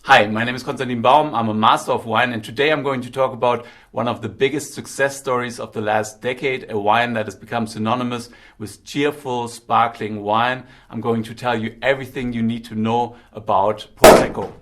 Hi, my name is Konstantin Baum. I'm a master of wine, and today I'm going to talk about one of the biggest success stories of the last decade, a wine that has become synonymous with cheerful, sparkling wine. I'm going to tell you everything you need to know about Prosecco.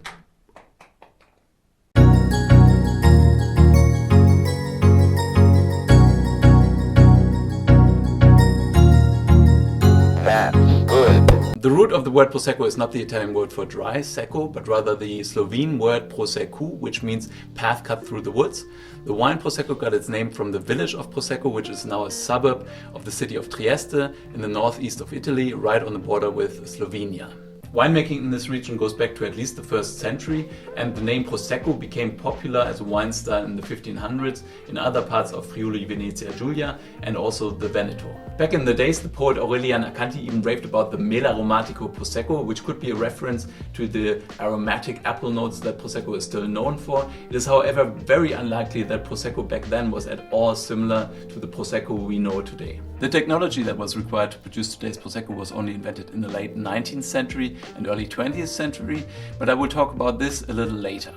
The root of the word Prosecco is not the Italian word for dry, Secco, but rather the Slovene word Proseku, which means path cut through the woods. The wine Prosecco got its name from the village of Prosecco, which is now a suburb of the city of Trieste in the northeast of Italy, right on the border with Slovenia. Winemaking in this region goes back to at least the 1st century, and the name Prosecco became popular as a wine style in the 1500s in other parts of Friuli, Venezia, Gulia, and also the Veneto. Back in the days, the poet Aurelian Acanti even raved about the melaromatico Prosecco, which could be a reference to the aromatic apple notes that Prosecco is still known for. It is, however, very unlikely that Prosecco back then was at all similar to the Prosecco we know today. The technology that was required to produce today's Prosecco was only invented in the late 19th century and early 20th century, but I will talk about this a little later.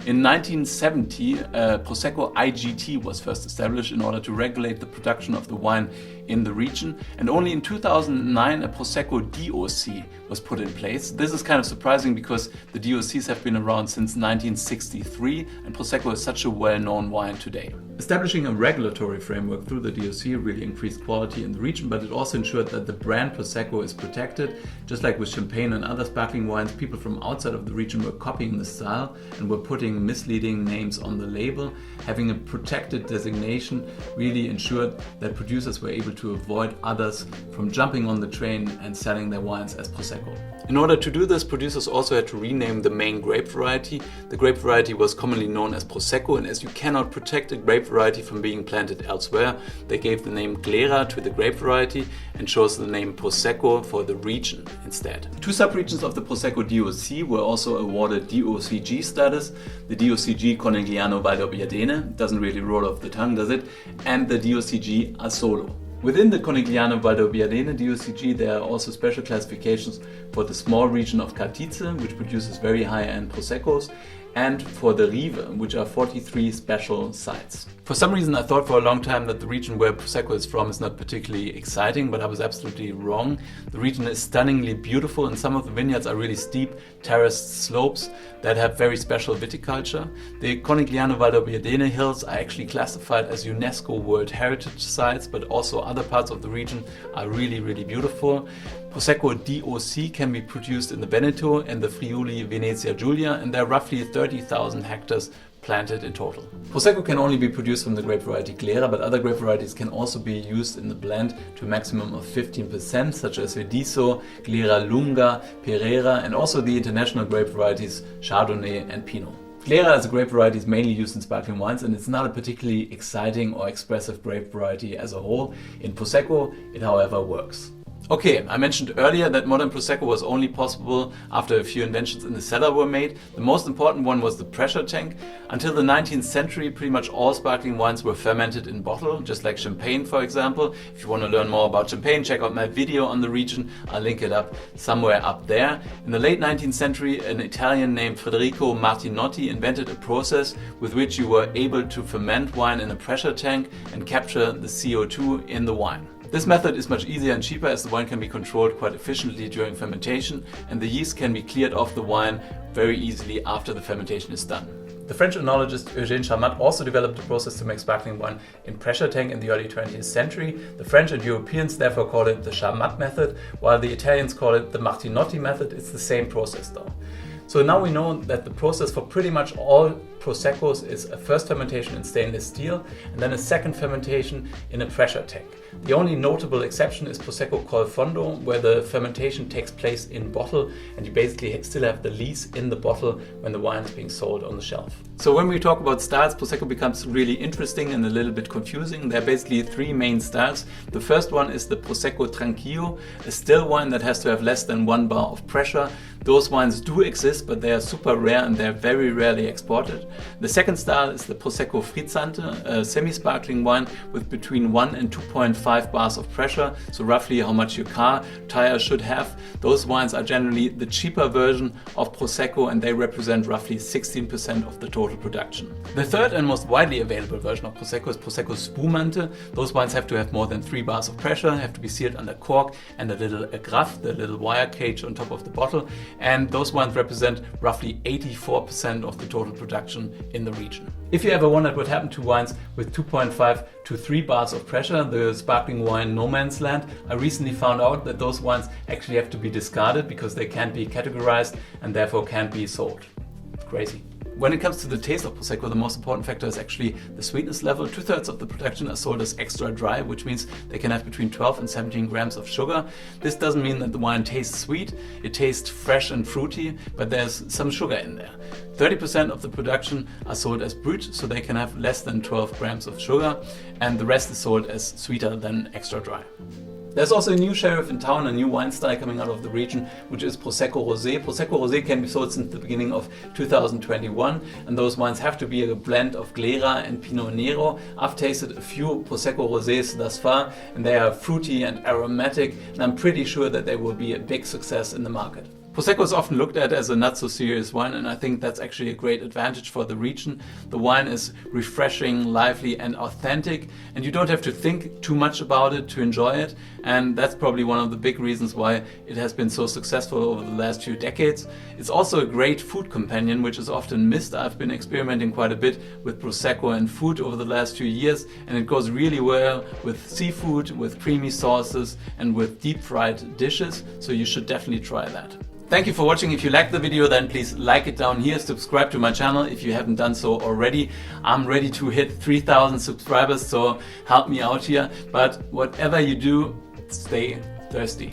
In 1970, Prosecco IGT was first established in order to regulate the production of the wine in the region, and only in 2009 a Prosecco DOC was put in place. This is kind of surprising because the DOCs have been around since 1963 and Prosecco is such a well-known wine today. Establishing a regulatory framework through the DOC really increased quality in the region, but it also ensured that the brand Prosecco is protected. Just like with champagne and other sparkling wines, people from outside of the region were copying the style and were putting misleading names on the label. Having a protected designation really ensured that producers were able to avoid others from jumping on the train and selling their wines as Prosecco. In order to do this, producers also had to rename the main grape variety. The grape variety was commonly known as Prosecco, and as you cannot protect a grape variety from being planted elsewhere, they gave the name Glera to the grape variety and chose the name Prosecco for the region instead. Two subregions of the Prosecco DOC were also awarded DOCG status, the DOCG Conegliano Valdobbiadene, doesn't really roll off the tongue, does it? And the DOCG Asolo. Within the Conegliano Valdobbiadene DOCG, there are also special classifications for the small region of Cartize, which produces very high-end Proseccos, and for the Rive, which are 43 special sites. For some reason, I thought for a long time that the region where Prosecco is from is not particularly exciting, but I was absolutely wrong. The region is stunningly beautiful, and some of the vineyards are really steep, terraced slopes that have very special viticulture. The Conegliano Valdobbiadene hills are actually classified as UNESCO World Heritage Sites, but also other parts of the region are really, really beautiful. Prosecco DOC can be produced in the Veneto and the Friuli, Venezia, Giulia, and there are roughly 30,000 hectares planted in total. Prosecco can only be produced from the grape variety Glera, but other grape varieties can also be used in the blend to a maximum of 15%, such as Vediso, Glera Lunga, Pereira, and also the international grape varieties Chardonnay and Pinot. Glera as a grape variety is mainly used in sparkling wines, and it's not a particularly exciting or expressive grape variety as a whole. In Prosecco, it however works. Okay, I mentioned earlier that modern Prosecco was only possible after a few inventions in the cellar were made. The most important one was the pressure tank. Until the 19th century, pretty much all sparkling wines were fermented in bottle, just like champagne, for example. If you want to learn more about champagne, check out my video on the region. I'll link it up somewhere up there. In the late 19th century, an Italian named Federico Martinotti invented a process with which you were able to ferment wine in a pressure tank and capture the CO2 in the wine. This method is much easier and cheaper as the wine can be controlled quite efficiently during fermentation, and the yeast can be cleared off the wine very easily after the fermentation is done. The French enologist Eugène Charmat also developed a process to make sparkling wine in pressure tank in the early 20th century. The French and Europeans therefore call it the Charmat method, while the Italians call it the Martinotti method. It's the same process though. So now we know that the process for pretty much all Proseccos is a first fermentation in stainless steel and then a second fermentation in a pressure tank. The only notable exception is Prosecco col fondo, where the fermentation takes place in bottle and you basically still have the lees in the bottle when the wine is being sold on the shelf. So when we talk about styles, Prosecco becomes really interesting and a little bit confusing. There are basically three main styles. The first one is the Prosecco tranquillo, a still wine that has to have less than 1 bar of pressure. Those wines do exist, this, but they are super rare and they're very rarely exported. The second style is the Prosecco Frizzante, a semi-sparkling wine with between 1 and 2.5 bars of pressure, so roughly how much your car tire should have. Those wines are generally the cheaper version of Prosecco and they represent roughly 16% of the total production. The third and most widely available version of Prosecco is Prosecco Spumante. Those wines have to have more than 3 bars of pressure, have to be sealed under cork and a little agrafe, the little wire cage on top of the bottle, and those wines represent roughly 84% of the total production in the region. If you ever wondered what happened to wines with 2.5 to 3 bars of pressure, the sparkling wine no man's land, I recently found out that those wines actually have to be discarded because they can't be categorized and therefore can't be sold. It's crazy. When it comes to the taste of Prosecco, the most important factor is actually the sweetness level. 2/3 of the production are sold as extra dry, which means they can have between 12 and 17 grams of sugar. This doesn't mean that the wine tastes sweet, it tastes fresh and fruity, but there's some sugar in there. 30% of the production are sold as brut, so they can have less than 12 grams of sugar, and the rest is sold as sweeter than extra dry. There's also a new sheriff in town, a new wine style coming out of the region, which is Prosecco Rose. Prosecco Rose can be sold since the beginning of 2021, and those wines have to be a blend of Glera and Pinot Nero. I've tasted a few Prosecco Rosés thus far, and they are fruity and aromatic, and I'm pretty sure that they will be a big success in the market. Prosecco is often looked at as a not so serious wine, and I think that's actually a great advantage for the region. The wine is refreshing, lively and authentic, and you don't have to think too much about it to enjoy it, and that's probably one of the big reasons why it has been so successful over the last few decades. It's also a great food companion, which is often missed. I've been experimenting quite a bit with Prosecco and food over the last few years, and it goes really well with seafood, with creamy sauces and with deep fried dishes, so you should definitely try that. Thank you for watching. If you liked the video, then please like it down here, subscribe to my channel if you haven't done so already. I'm ready to hit 3,000 subscribers, so help me out here. But whatever you do, stay thirsty.